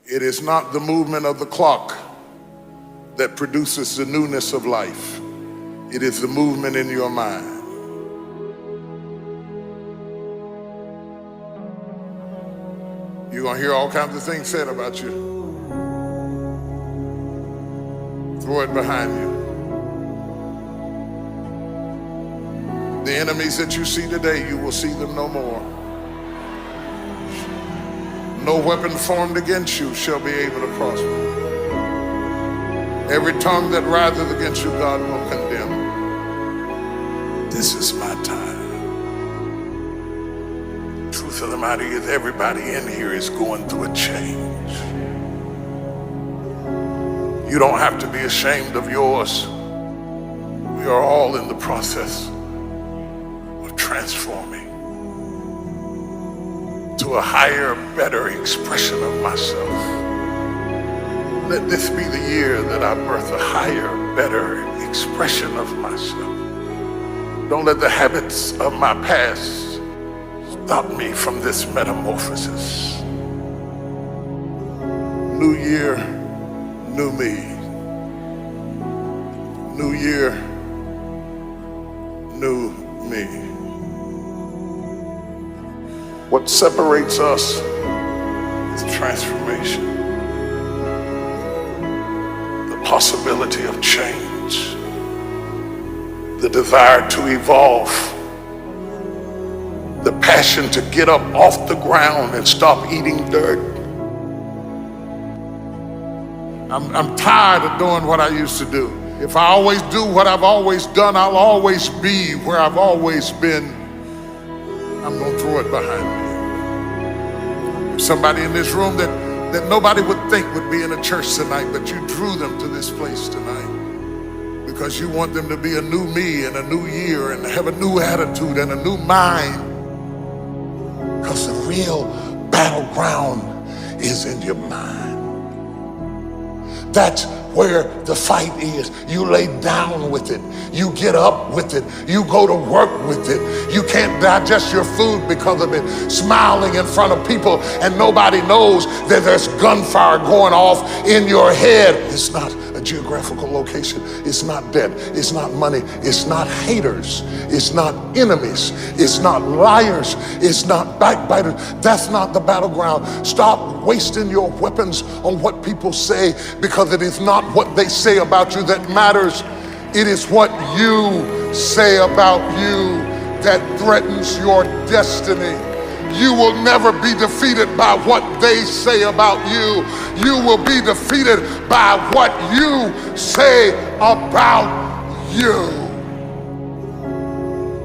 It is not the movement of the clock that produces the newness of life. It is the movement in your mind. You're gonna hear all kinds of things said about you. Throw it behind you. The enemies that you see today, you will see them no more. No weapon formed against you shall be able to prosper. Every tongue that riseth against you, God will condemn. This is my time. Truth of the matter is, everybody in here is going through a change. You don't have to be ashamed of yours. We are all in the process of transforming to a higher, better expression of myself. Let this be the year that I birth a higher, better expression of myself. Don't let the habits of my past stop me from this metamorphosis. New year, new me. New year, new me. What separates us is transformation. The possibility of change. The desire to evolve. The passion to get up off the ground and stop eating dirt. I'm tired of doing what I used to do. If I always do what I've always done, I'll always be where I've always been. I'm gonna throw it behind me. There's somebody in this room that nobody would think would be in a church tonight, but you drew them to this place tonight because you want them to be a new me and a new year and have a new attitude and a new mind. Because the real battleground is in your mind. That's where the fight is. You lay down with it. You get up with it. You go to work with it. You can't digest your food because of it. Smiling in front of people and nobody knows that there's gunfire going off in your head. It's not a geographical location. It's not debt. It's not money. It's not haters. It's not enemies. It's not liars. It's not backbiters. That's not the battleground. Stop wasting your weapons on what people say, because it is not what they say about you that matters. It is what you say about you that threatens your destiny. You will never be defeated by what they say about you. You will be defeated by what you say about you.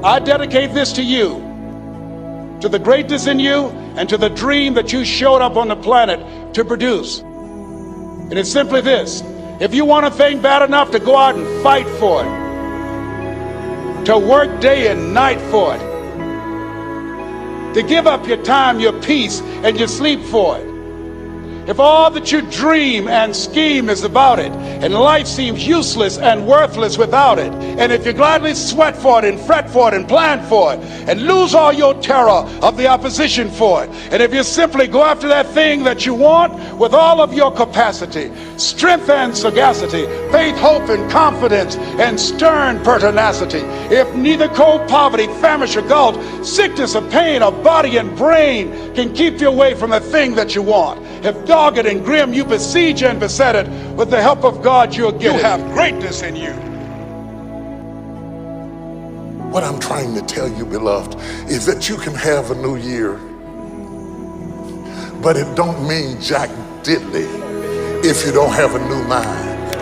I dedicate this to you, to the greatness in you, and to the dream that you showed up on the planet to produce. And it's simply this: if you want a thing bad enough to go out and fight for it, to work day and night for it, to give up your time, your peace, and your sleep for it, if all that you dream and scheme is about it, and life seems useless and worthless without it, and if you gladly sweat for it and fret for it and plan for it, and lose all your terror of the opposition for it, and if you simply go after that thing that you want with all of your capacity, strength and sagacity, faith, hope, and confidence, and stern pertinacity, if neither cold poverty, famish, or gulch, sickness or pain of body and brain can keep you away from the thing that you want, if dogged and grim you besiege and beset it, with the help of God you'll get it. You have greatness in you. What I'm trying to tell you, beloved, is that you can have a new year, but it don't mean jack diddly if you don't have a new mind.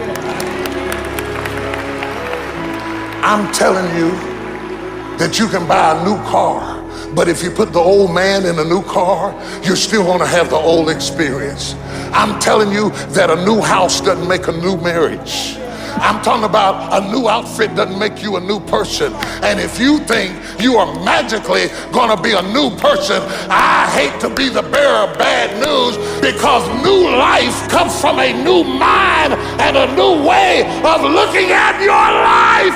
I'm telling you that you can buy a new car, but if you put the old man in a new car, you're still gonna have the old experience. I'm telling you that a new house doesn't make a new marriage. I'm talking about a new outfit doesn't make you a new person. And if you think you are magically gonna be a new person, I hate to be the bearer of bad news, because new life comes from a new mind and a new way of looking at your life.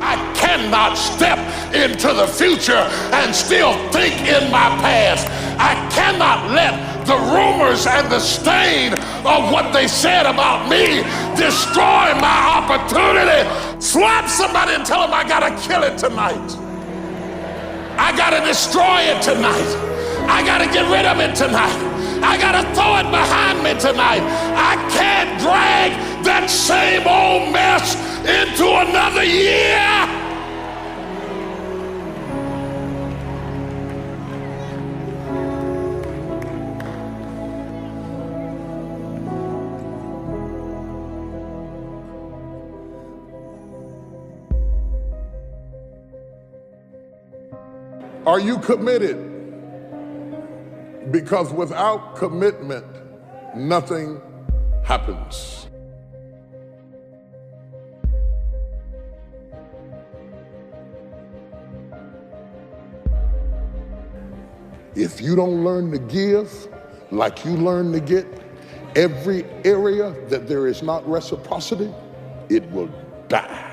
I cannot step into the future and still think in my past. I cannot let the rumors rumors and the stain of what they said about me destroy my opportunity. Slap somebody and tell them I gotta kill it tonight. I gotta destroy it tonight. I gotta get rid of it tonight. I gotta throw it behind me tonight. I can't drag that same old mess into another year. Are you committed? Because without commitment, nothing happens. If you don't learn to give like you learn to get, every area that there is not reciprocity, it will die.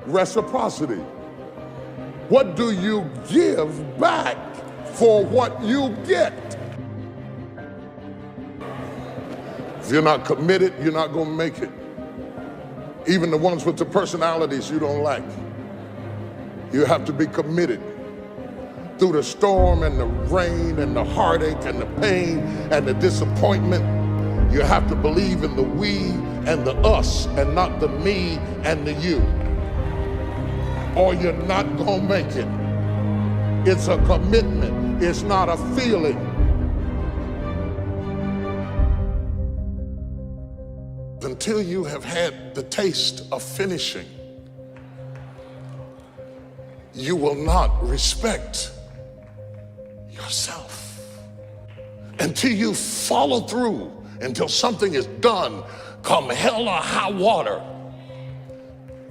Reciprocity. What do you give back for what you get? If you're not committed, you're not going to make it. Even the ones with the personalities you don't like. You have to be committed. Through the storm and the rain and the heartache and the pain and the disappointment, you have to believe in the we and the us and not the me and the you. Or you're not gonna make it. It's a commitment, it's not a feeling. Until you have had the taste of finishing, you will not respect yourself. Until you follow through, until something is done, come hell or high water,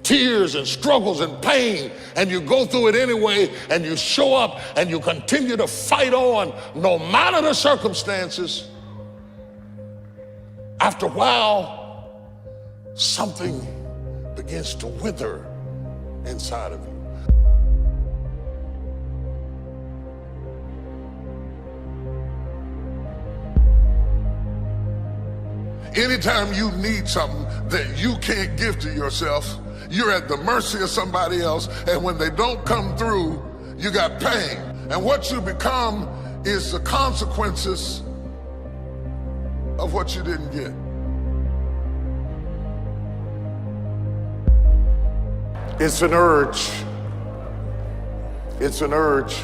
tears and struggles and pain, and you go through it anyway, and you show up and you continue to fight on no matter the circumstances. After a while, something begins to wither inside of you. Anytime you need something that you can't give to yourself, you're at the mercy of somebody else, and when they don't come through, you got pain. And what you become is the consequences of what you didn't get. It's an urge. It's an urge.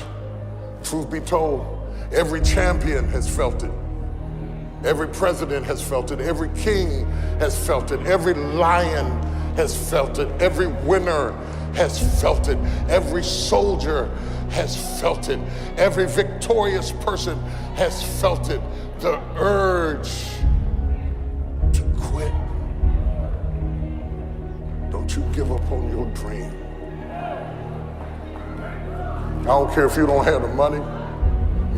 Truth be told, every champion has felt it. Every president has felt it. Every king has felt it. Every lion has felt it. Every winner has felt it. Every soldier has felt it. Every victorious person has felt it. The urge to quit. Don't you give up on your dream. I don't care if you don't have the money,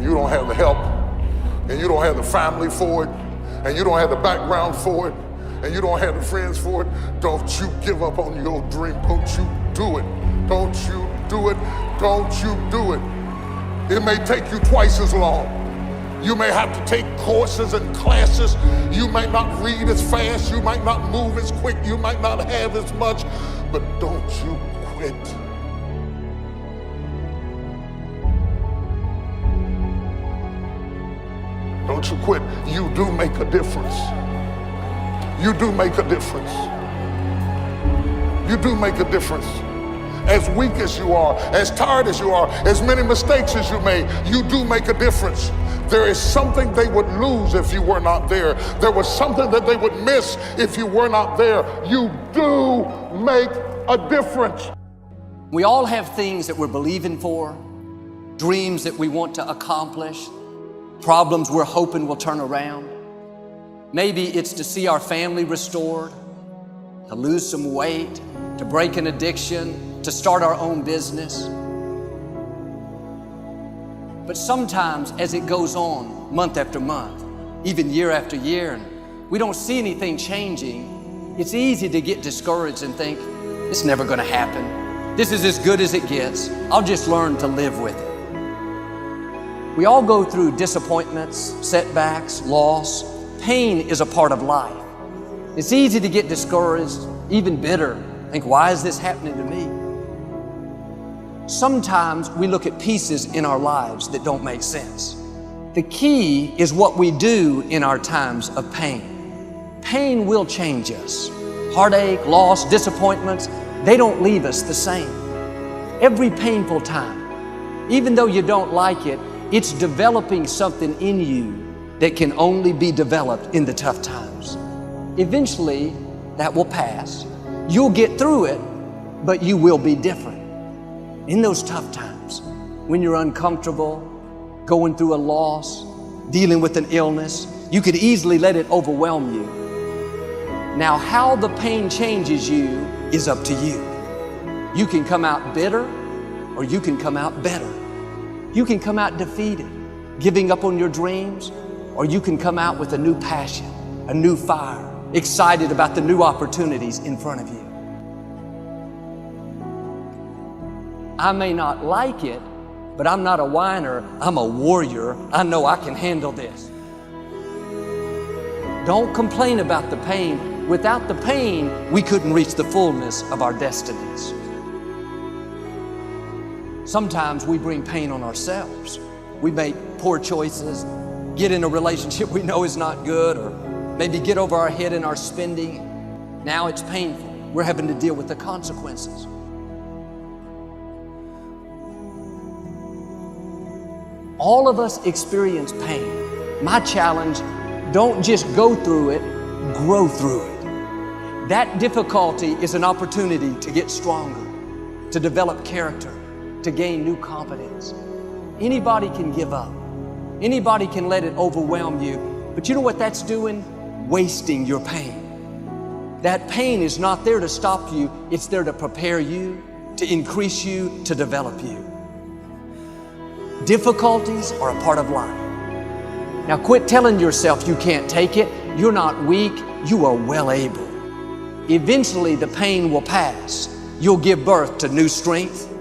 you don't have the help, and you don't have the family for it, and you don't have the background for it, and you don't have the friends for it. Don't you give up on your dream. Don't you do it. Don't you do it. Don't you do it. It may take you twice as long. You may have to take courses and classes. You might not read as fast. You might not move as quick. You might not have as much, but don't you quit. Don't you quit. You do make a difference. You do make a difference. You do make a difference. As weak as you are, as tired as you are, as many mistakes as you made, you do make a difference. There is something they would lose if you were not there. There was something that they would miss if you were not there. You do make a difference. We all have things that we're believing for, dreams that we want to accomplish, problems we're hoping will turn around. Maybe it's to see our family restored, to lose some weight, to break an addiction, to start our own business. But sometimes as it goes on, month after month, even year after year, and we don't see anything changing, it's easy to get discouraged and think, it's never gonna happen. This is as good as it gets. I'll just learn to live with it. We all go through disappointments, setbacks, loss. Pain is a part of life. It's easy to get discouraged, even bitter. Think, why is this happening to me? Sometimes we look at pieces in our lives that don't make sense. The key is what we do in our times of pain. Pain will change us. Heartache, loss, disappointments, they don't leave us the same. Every painful time, even though you don't like it, it's developing something in you that can only be developed in the tough times. Eventually, that will pass. You'll get through it, but you will be different. In those tough times, when you're uncomfortable, going through a loss, dealing with an illness, you could easily let it overwhelm you. Now, how the pain changes you is up to you. You can come out bitter, or you can come out better. You can come out defeated, giving up on your dreams, or you can come out with a new passion, a new fire, excited about the new opportunities in front of you. I may not like it, but I'm not a whiner, I'm a warrior. I know I can handle this. Don't complain about the pain. Without the pain, we couldn't reach the fullness of our destinies. Sometimes we bring pain on ourselves. We make poor choices, get in a relationship we know is not good, or maybe get over our head in our spending. Now it's painful. We're having to deal with the consequences. All of us experience pain. My challenge, don't just go through it, grow through it. That difficulty is an opportunity to get stronger, to develop character, to gain new confidence. Anybody can give up. Anybody can let it overwhelm you. But you know what that's doing? Wasting your pain. That pain is not there to stop you. It's there to prepare you, to increase you, to develop you. Difficulties are a part of life. Now quit telling yourself you can't take it. You're not weak. You are well able. Eventually the pain will pass. You'll give birth to new strength.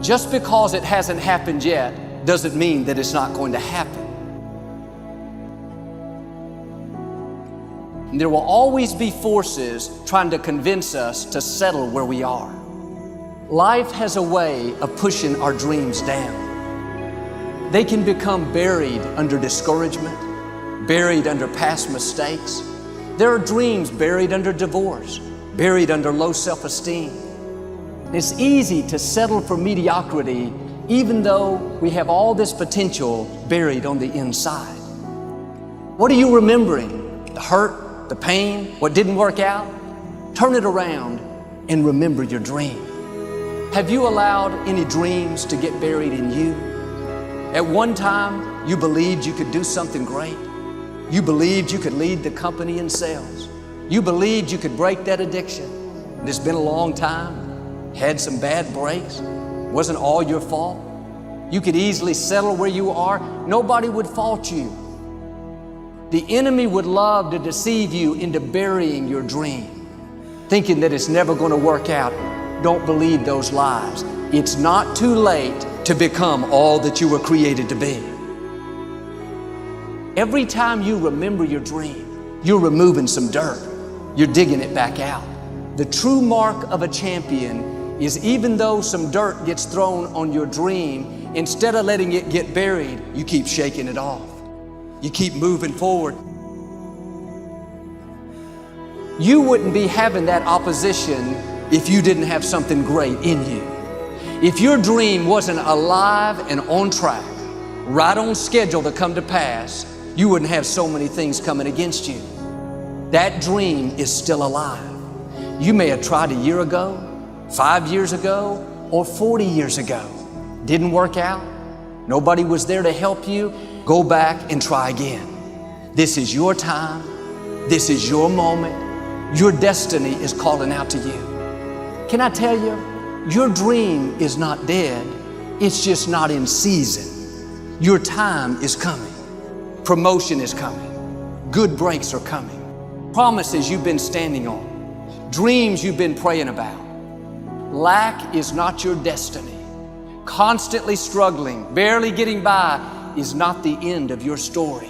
Just because it hasn't happened yet doesn't mean that it's not going to happen. And there will always be forces trying to convince us to settle where we are. Life has a way of pushing our dreams down. They can become buried under discouragement, buried under past mistakes. There are dreams buried under divorce, buried under low self-esteem. It's easy to settle for mediocrity even though we have all this potential buried on the inside. What are you remembering? The hurt, the pain, what didn't work out? Turn it around and remember your dream. Have you allowed any dreams to get buried in you? At one time, you believed you could do something great. You believed you could lead the company in sales. You believed you could break that addiction. And it's been a long time, had some bad breaks, wasn't all your fault. You could easily settle where you are. Nobody would fault you. The enemy would love to deceive you into burying your dream, thinking that it's never going to work out. Don't believe those lies. It's not too late to become all that you were created to be. Every time you remember your dream, you're removing some dirt. You're digging it back out. The true mark of a champion is even though some dirt gets thrown on your dream, instead of letting it get buried, you keep shaking it off. You keep moving forward. You wouldn't be having that opposition if you didn't have something great in you. If your dream wasn't alive and on track, right on schedule to come to pass, you wouldn't have so many things coming against you. That dream is still alive. You may have tried a year ago, 5 years ago, or 40 years ago. Didn't work out. Nobody was there to help you. Go back and try again. This is your time. This is your moment. Your destiny is calling out to you. Can I tell you, your dream is not dead. It's just not in season. Your time is coming. Promotion is coming. Good breaks are coming. Promises you've been standing on. Dreams you've been praying about. Lack is not your destiny. constantly struggling, barely getting by, is not the end of your story.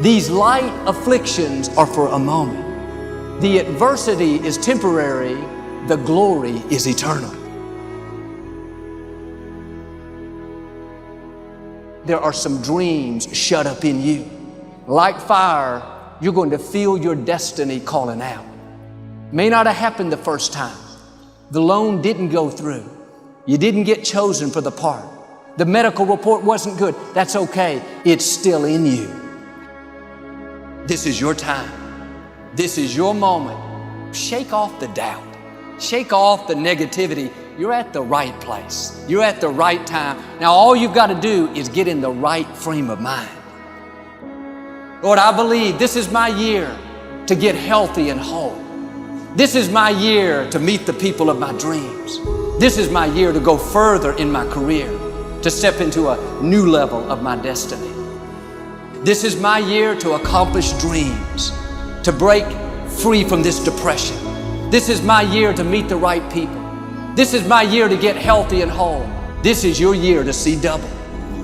These light afflictions are for a moment. The adversity is temporary, the glory is eternal. There are some dreams shut up in you. Like fire, you're going to feel your destiny calling out. May not have happened the first time. The loan didn't go through. You didn't get chosen for the part. The medical report wasn't good. That's okay. It's still in you. This is your time. This is your moment. Shake off the doubt. Shake off the negativity. You're at the right place. You're at the right time. Now all you've got to do is get in the right frame of mind. Lord, I believe this is my year to get healthy and whole. This is my year to meet the people of my dreams. This is my year to go further in my career, to step into a new level of my destiny. This is my year to accomplish dreams, to break free from this depression. This is my year to meet the right people. This is my year to get healthy and whole. This is your year to see double.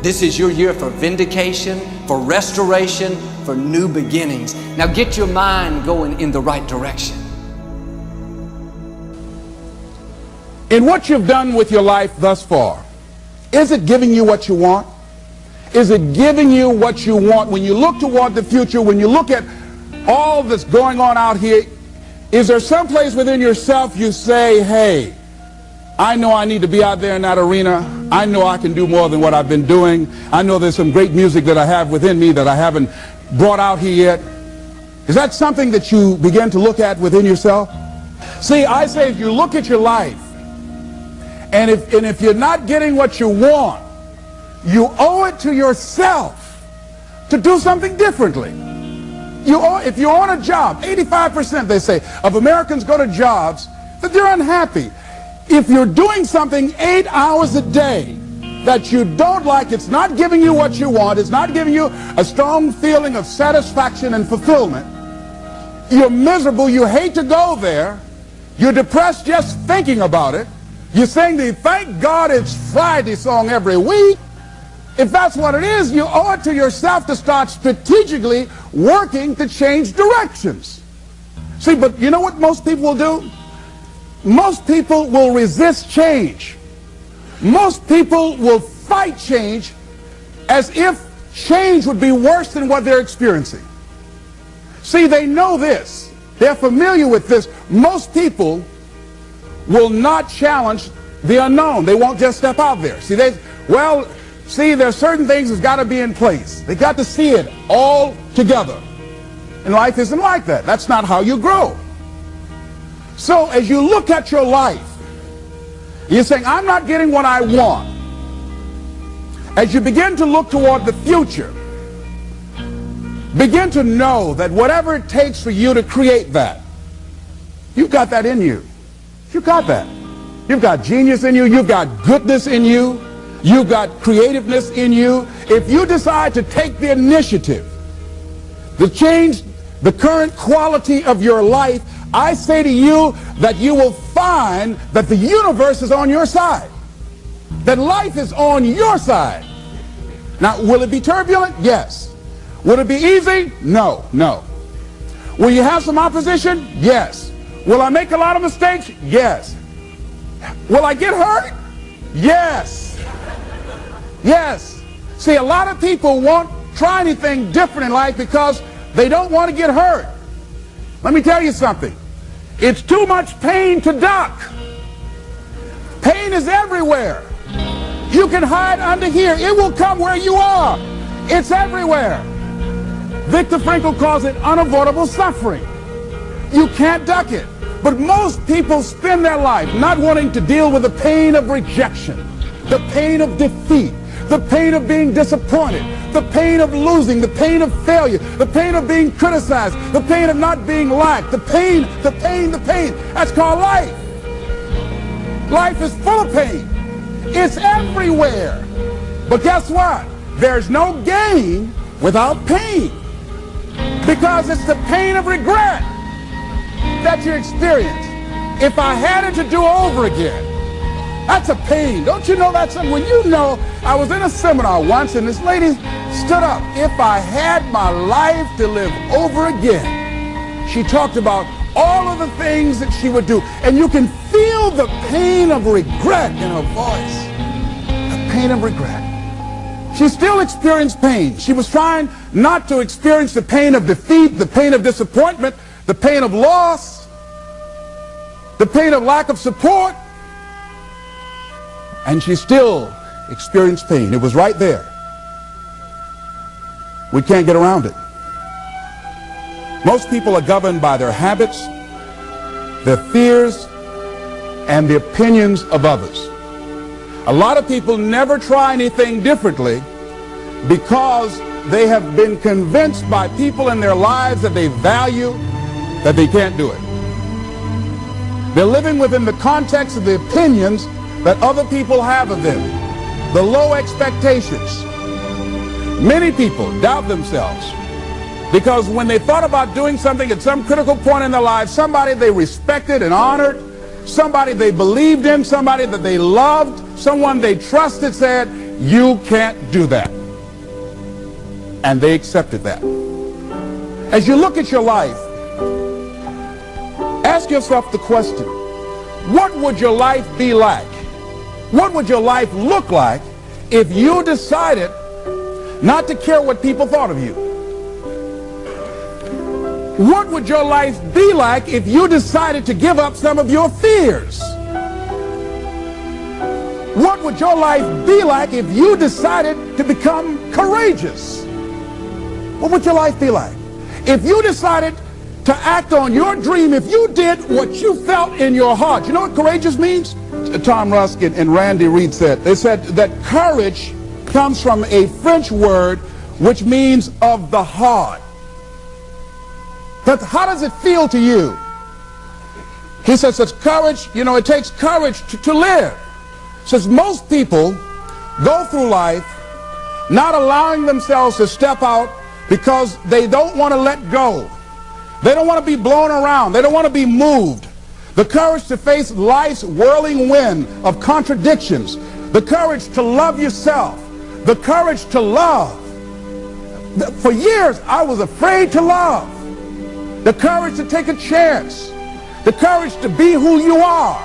This is your year for vindication, for restoration, for new beginnings. Now get your mind going in the right direction. In what you've done with your life thus far, is it giving you what you want? Is it giving you what you want? When you look toward the future, when you look at all that's going on out here, is there some place within yourself you say, hey, I know I need to be out there in that arena. I know I can do more than what I've been doing. I know there's some great music that I have within me that I haven't brought out here yet. Is that something that you begin to look at within yourself? See, I say if you look at your life, and if you're not getting what you want, you owe it to yourself to do something differently. If you're on a job, 85% they say of Americans go to jobs that they're unhappy. If you're doing something 8 hours a day that you don't like, it's not giving you what you want, it's not giving you a strong feeling of satisfaction and fulfillment, you're miserable, you hate to go there, you're depressed just thinking about it, you sing the "Thank God It's Friday" song every week. If that's what it is, you owe it to yourself to start strategically working to change directions. See, but you know what most people will do? Most people will resist change. Most people will fight change as if change would be worse than what they're experiencing. See, they know this. They're familiar with this. Most people will not challenge the unknown. They won't just step out there. See, there's certain things that's got to be in place. They got to see it all together. And life isn't like that. That's not how you grow. So as you look at your life, you're saying, I'm not getting what I want. As you begin to look toward the future, begin to know that whatever it takes for you to create that, you've got that in you. You've got that. You've got genius in you. You've got goodness in you. You've got creativeness in you. If you decide to take the initiative to change the current quality of your life, I say to you that you will find that the universe is on your side, that life is on your side. Now, will it be turbulent? Yes. Will it be easy? No, no. Will you have some opposition? Yes. Will I make a lot of mistakes? Yes. Will I get hurt? Yes. Yes. See, a lot of people won't try anything different in life because they don't want to get hurt. Let me tell you something. It's too much pain to duck. Pain is everywhere. You can hide under here. It will come where you are. It's everywhere. Viktor Frankl calls it unavoidable suffering. You can't duck it. But most people spend their life not wanting to deal with the pain of rejection, the pain of defeat, the pain of being disappointed, the pain of losing, the pain of failure, the pain of being criticized, the pain of not being liked, the pain. That's called life. Life is full of pain. It's everywhere. But guess what? There's no gain without pain. Because it's the pain of regret that you experience. If I had it to do over again, That's a pain. Don't you know that's when you know? I was in a seminar once and this lady stood up. If I had my life to live over again, she talked about all of the things that she would do. And you can feel the pain of regret in her voice. The pain of regret. She still experienced pain. She was trying not to experience the pain of defeat, the pain of disappointment, the pain of loss, the pain of lack of support. And she still experienced pain. It was right there. We can't get around it. Most people are governed by their habits, their fears, and the opinions of others. A lot of people never try anything differently because they have been convinced by people in their lives that they value that they can't do it. They're living within the context of the opinions that other people have of them, the low expectations. Many people doubt themselves because when they thought about doing something at some critical point in their lives, somebody they respected and honored, somebody they believed in, somebody that they loved, someone they trusted said, "You can't do that." And they accepted that. As you look at your life, ask yourself the question, what would your life be like? What would your life look like if you decided not to care what people thought of you? What would your life be like if you decided to give up some of your fears? What would your life be like if you decided to become courageous? What would your life be like? If you decided to act on your dream, if you did what you felt in your heart. You know what courageous means? Tom Rusk and Randy Reed said. They said that courage comes from a French word which means of the heart. But how does it feel to you? He says it's courage, you know, it takes courage to live. Says most people go through life not allowing themselves to step out because they don't want to let go. They don't want to be blown around. They don't want to be moved. The courage to face life's whirling wind of contradictions. The courage to love yourself. The courage to love. For years, I was afraid to love. The courage to take a chance. The courage to be who you are.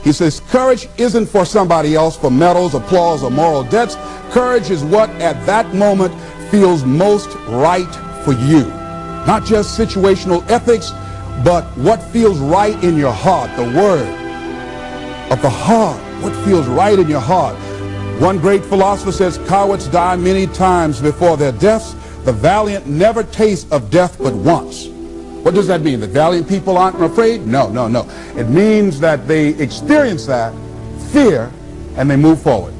He says courage isn't for somebody else, for medals, applause, or moral debts. Courage is what at that moment feels most right for you. Not just situational ethics, but what feels right in your heart, the word of the heart, what feels right in your heart. One great philosopher says, cowards die many times before their deaths. The valiant never taste of death but once. What does that mean? The valiant people aren't afraid? No, no, no. It means that they experience that fear and they move forward.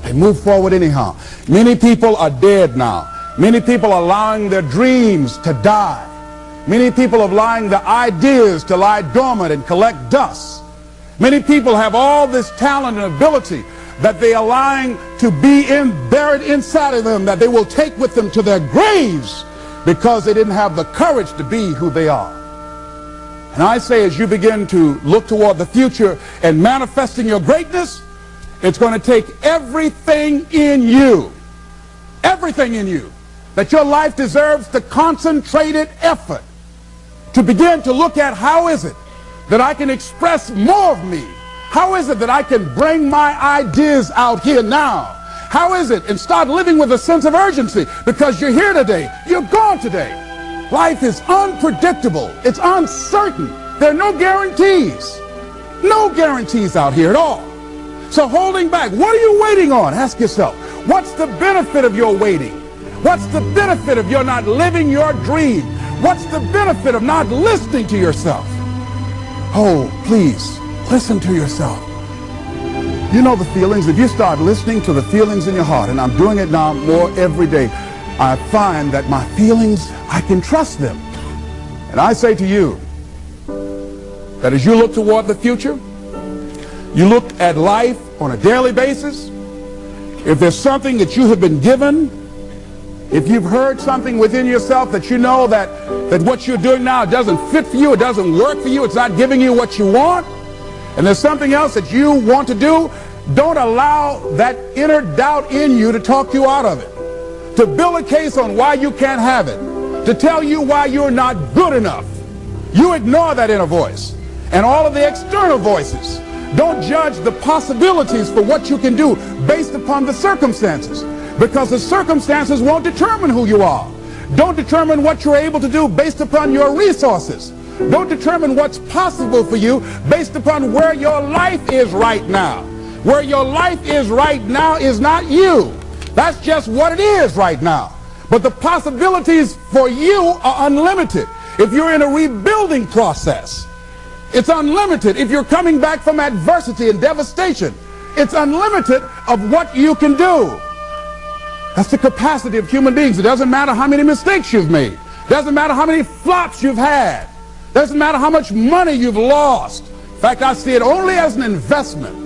They move forward anyhow. Many people are dead now. Many people are allowing their dreams to die. Many people are allowing their ideas to lie dormant and collect dust. Many people have all this talent and ability that they are allowing to be buried inside of them, that they will take with them to their graves because they didn't have the courage to be who they are. And I say, as you begin to look toward the future and manifesting your greatness, it's going to take everything in you, that your life deserves the concentrated effort to begin to look at how is it that I can express more of me? How is it that I can bring my ideas out here now? How is it? And start living with a sense of urgency because you're here today, you're gone today. Life is unpredictable, it's uncertain. There are no guarantees out here at all. So holding back, what are you waiting on? Ask yourself, what's the benefit of your waiting? What's the benefit of your not living your dream? What's the benefit of not listening to yourself? Oh, please, listen to yourself. You know the feelings. If you start listening to the feelings in your heart, and I'm doing it now more every day, I find that my feelings, I can trust them. And I say to you that as you look toward the future, you look at life on a daily basis, if there's something that you have been given If you've heard something within yourself that you know that what you're doing now doesn't fit for you, it doesn't work for you, it's not giving you what you want, and there's something else that you want to do, don't allow that inner doubt in you to talk you out of it, to build a case on why you can't have it, to tell you why you're not good enough. You ignore that inner voice and all of the external voices. Don't judge the possibilities for what you can do based upon the circumstances, because the circumstances won't determine who you are. Don't determine what you're able to do based upon your resources. Don't determine what's possible for you based upon where your life is right now. Where your life is right now is not you. That's just what it is right now. But the possibilities for you are unlimited. If you're in a rebuilding process, it's unlimited. If you're coming back from adversity and devastation, it's unlimited of what you can do. That's the capacity of human beings. It doesn't matter how many mistakes you've made. It doesn't matter how many flops you've had. It doesn't matter how much money you've lost. In fact, I see it only as an investment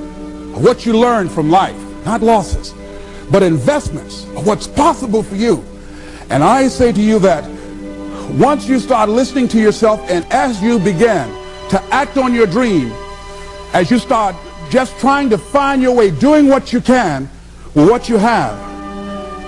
of what you learn from life, not losses, but investments of what's possible for you. And I say to you that once you start listening to yourself, and as you begin to act on your dream, as you start just trying to find your way, doing what you can with what you have,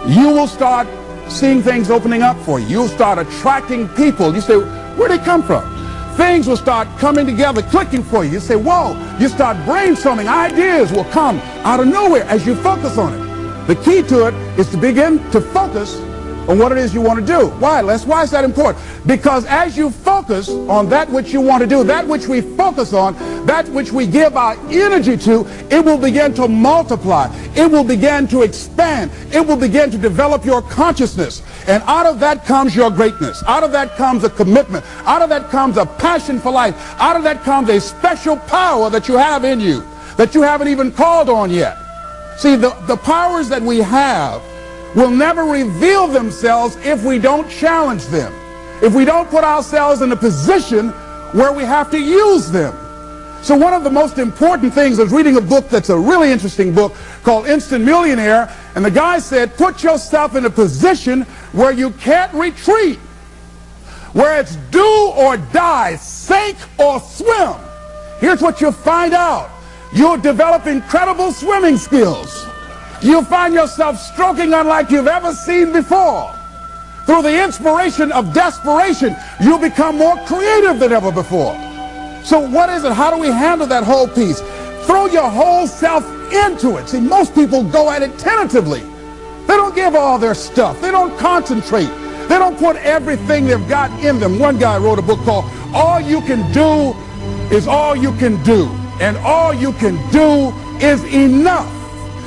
you will start seeing things opening up for you. You'll start attracting people. You say, where'd they come from? Things will start coming together, clicking for you. You say, whoa. You start brainstorming. Ideas will come out of nowhere as you focus on it. The key to it is to begin to focus on what it is you want to do. Why, Les? Why is that important? Because as you focus on that which you want to do, that which we focus on, that which we give our energy to, it will begin to multiply. It will begin to expand. It will begin to develop your consciousness. And out of that comes your greatness. Out of that comes a commitment. Out of that comes a passion for life. Out of that comes a special power that you have in you that you haven't even called on yet. See, the powers that we have will never reveal themselves if we don't challenge them, if we don't put ourselves in a position where we have to use them. So one of the most important things, I was reading a book that's a really interesting book called Instant Millionaire, and the guy said, put yourself in a position where you can't retreat, where it's do or die, sink or swim. Here's what you'll find out. You'll develop incredible swimming skills. You'll find yourself stroking unlike you've ever seen before. Through the inspiration of desperation, you'll become more creative than ever before. So what is it? How do we handle that whole piece? Throw your whole self into it. See, most people go at it tentatively. They don't give all their stuff. They don't concentrate. They don't put everything they've got in them. One guy wrote a book called All You Can Do Is All You Can Do. And all you can do is enough.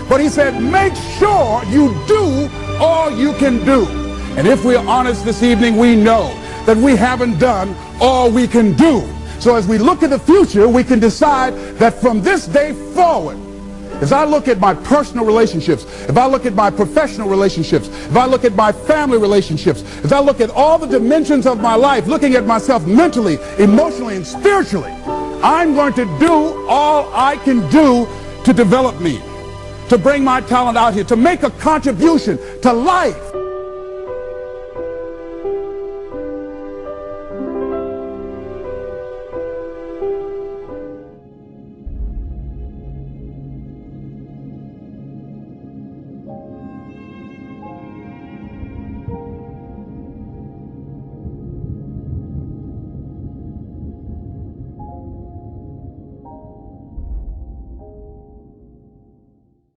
But he said, make sure you do all you can do. And if we're honest this evening, we know that we haven't done all we can do. So as we look at the future, we can decide that from this day forward, as I look at my personal relationships, if I look at my professional relationships, if I look at my family relationships, if I look at all the dimensions of my life, looking at myself mentally, emotionally, and spiritually, I'm going to do all I can do to develop me, to bring my talent out here, to make a contribution to life.